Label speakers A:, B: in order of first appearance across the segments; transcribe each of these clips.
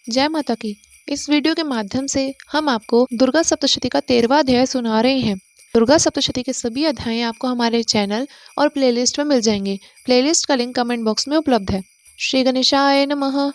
A: जय माता की। इस वीडियो के माध्यम से हम आपको दुर्गा सप्तशती का 13वां अध्याय सुना रहे हैं। दुर्गा सप्तशती के सभी अध्याय आपको हमारे चैनल और प्लेलिस्ट में मिल जाएंगे। प्लेलिस्ट का लिंक कमेंट बॉक्स में उपलब्ध है। श्री गणेशाय नमः।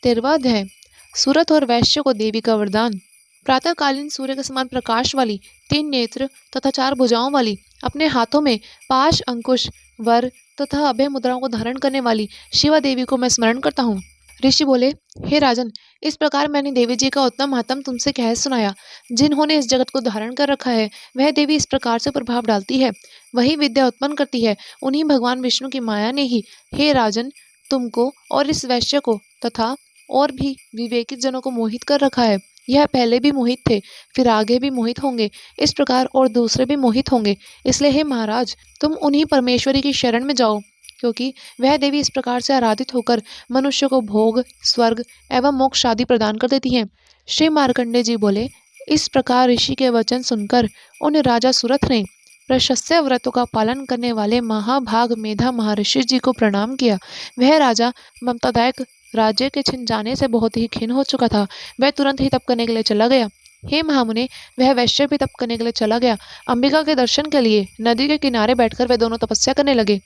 A: 13वां अध्याय। सूरत और वैश्य को देवी का वरदान। प्रातःकालीन सूर्य के समान प्रकाश वाली 3 नेत्र तथा 4 भुजाओं वाली, अपने हाथों में पाश, अंकुश, वर तथा अभय मुद्राओं को धारण करने वाली शिवा देवी को मैं स्मरण करता हूँ। ऋषि बोले, हे राजन, इस प्रकार मैंने देवी जी का उत्तम महात्म तुमसे कह सुनाया। जिन्होंने इस जगत को धारण कर रखा है, वह देवी इस प्रकार से प्रभाव डालती है, वही विद्या उत्पन्न करती है। उन्हीं भगवान विष्णु की माया ने ही, हे राजन, तुमको और इस वैश्य को तथा और भी विवेकित जनों को मोहित कर रखा है। यह पहले भी मोहित थे, फिर आगे भी मोहित होंगे, इस प्रकार और दूसरे भी मोहित होंगे। इसलिए हे महाराज, तुम उन्हीं परमेश्वरी की शरण में जाओ, क्योंकि वह देवी इस प्रकार से आराधित होकर मनुष्य को भोग, स्वर्ग एवं मोक्ष आदि प्रदान कर देती हैं। श्री मार्कंडेय जी बोले, इस प्रकार ऋषि के वचन सुनकर उन राजा सूरत ने प्रशस्य व्रतों का पालन करने वाले महाभाग मेधा महर्षि जी को प्रणाम किया। वह राजा ममतादायक राज्य के छिन जाने से बहुत ही खिन्न हो चुका था। वह तुरंत ही तप करने के लिए चला गया। हे महामुने, वह वैश्य भी तप करने के लिए चला गया। अंबिका के दर्शन के लिए नदी के किनारे बैठकर वे दोनों तपस्या करने लगे।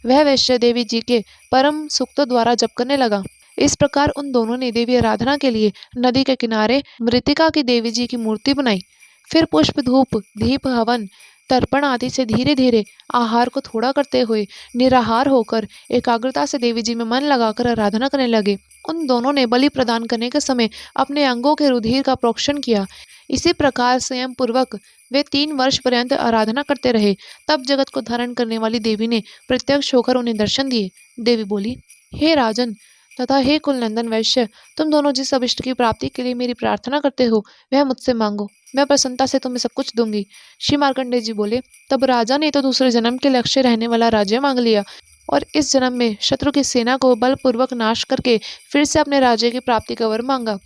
A: वह वैश्य देवी जी के परम सूक्त द्वारा जप करने लगा। इस प्रकार उन दोनों ने देवी आराधना के लिए नदी के किनारे मृतिका की देवी जी की मूर्ति बनाई। फिर पुष्प, धूप, दीप, हवन, तर्पण आदि से धीरे धीरे आहार को थोड़ा करते हुए निराहार होकर एकाग्रता से देवी जी में मन लगाकर आराधना करने लगे। उन दोनों ने बलि प्रदान करने के समय अपने अंगों के रुधिर का प्रोक्षण किया। इसी प्रकार स्वयं पूर्वक वे 3 वर्ष पर्यंत आराधना करते रहे। तब जगत को धारण करने वाली देवी ने प्रत्यक्ष होकर उन्हें दर्शन दिए। देवी बोली, हे राजन तथा हे कुलनंदन वैश्य, तुम दोनों जिस अभिष्ट की प्राप्ति के लिए मेरी प्रार्थना करते हो, वह मुझसे मांगो, मैं प्रसन्नता से तुम्हें सब कुछ दूंगी। श्री मार्कंडेय जी बोले, तब राजा ने तो दूसरे जन्म के लक्ष्य रहने वाला राज्य मांग लिया और इस जन्म में शत्रु की सेना को बलपूर्वक नाश करके फिर से अपने राज्य की प्राप्ति का वर मांगा।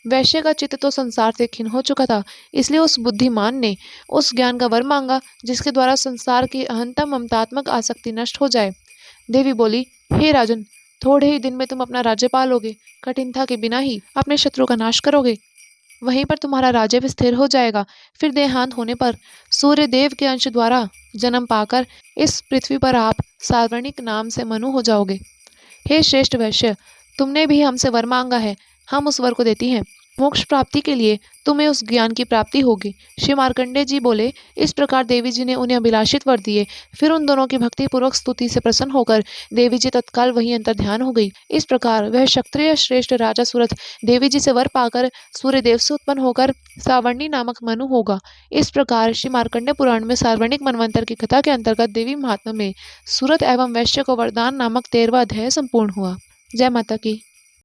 A: वैश्य का चित्त तो संसार से खिन्न हो चुका था, इसलिए उस बुद्धिमान ने उस ज्ञान का वर मांगा जिसके द्वारा संसार की अहंता ममतात्मक आसक्ति नष्ट हो जाए। देवी बोली, हे राजन, थोड़े ही दिन में तुम अपना राज्य पालोगे, कठिनता के बिना ही अपने शत्रु का नाश करोगे। वहीं पर तुम्हारा राज्य भी स्थिर हो जाएगा। फिर देहांत होने पर सूर्य देव के अंश द्वारा जन्म पाकर इस पृथ्वी पर आप सार्वणिक नाम से मनु हो जाओगे। हे श्रेष्ठ वैश्य, तुमने भी हमसे वर मांगा है, हम उस वर को देती हैं। मोक्ष प्राप्ति के लिए तुम्हें उस ज्ञान की प्राप्ति होगी। श्री मार्कंडेय जी बोले, इस प्रकार देवी जी ने उन्हें अभिलाषित वर दिए। फिर उन दोनों की भक्ति पूर्वक स्तुति से प्रसन्न होकर देवी जी तत्काल वहीं अंतर्ध्यान हो गई। इस प्रकार वह क्षत्रिय श्रेष्ठ राजा सूरत देवी जी से वर पाकर सूर्यदेव से उत्पन्न होकर सावर्णी नामक मनु होगा। इस प्रकार श्री मार्कंडेय पुराण में सार्वणिक मनवंतर की कथा के अंतर्गत देवी महात्म्य में सूरत एवं वैश्य को वरदान नामक 13वां अध्याय संपूर्ण हुआ। जय माता की।